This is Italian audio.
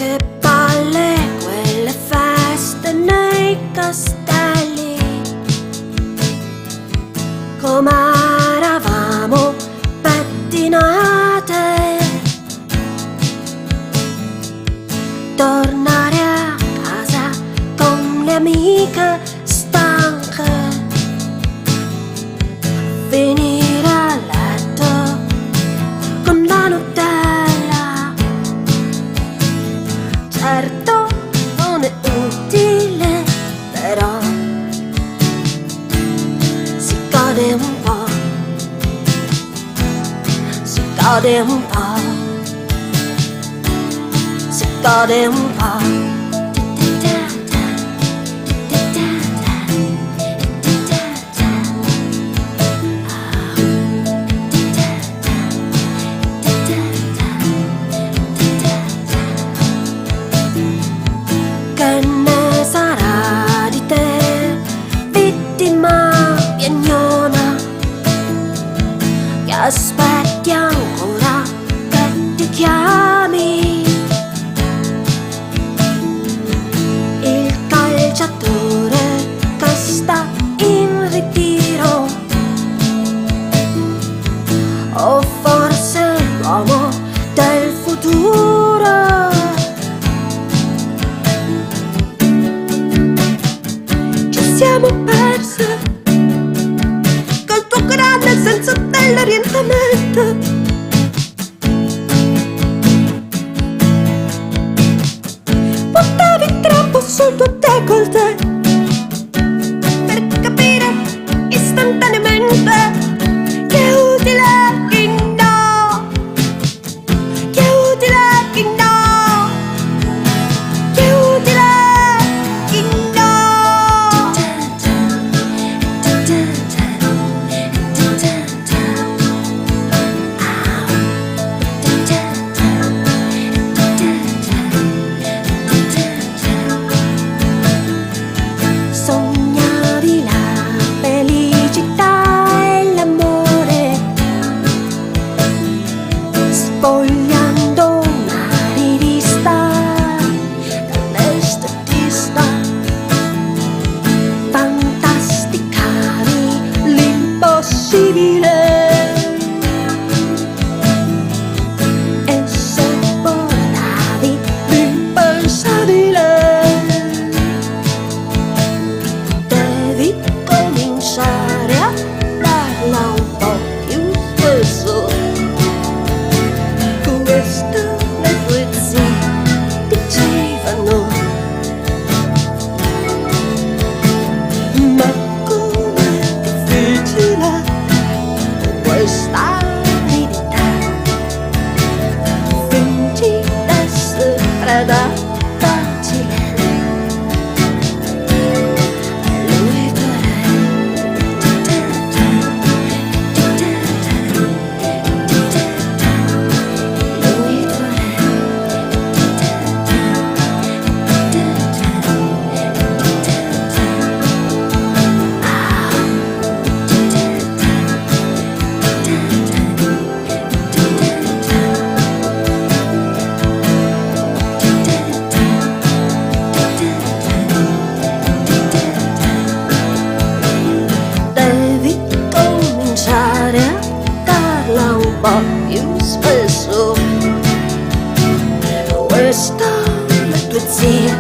Che palle quelle feste nei castelli, come eravamo pettinate. Tornare a casa con le amiche stanche, venire a letto con la Nutella. Certo non è utile, però si gode un po', si gode un po', si gode un po'. Che ne sarà di te, vittima piagnona, che aspetti ancora che ti chiami il calciatore che sta in ritiro, o forse l'uomo del futuro. Siamo perse col tuo grande senso dell'orientamento. Puntavi troppo sul tuo décolleté per capire istantaneamente che è utile chi no, che è utile chi no, che è utile chi no. Sognavi la felicità e l'amore, spogliando una rivista dall'estetista. Fantasticavi l'impossibile e sopportavi l'impensabile. Devi cominciare a darla un po' più spesso. Questo le tue zie dicevano, ma com'è difficile questa verità. Fingi d'essere preda facile. Lui tu devi cominciare a darla un po' più spesso. Questa le tue zie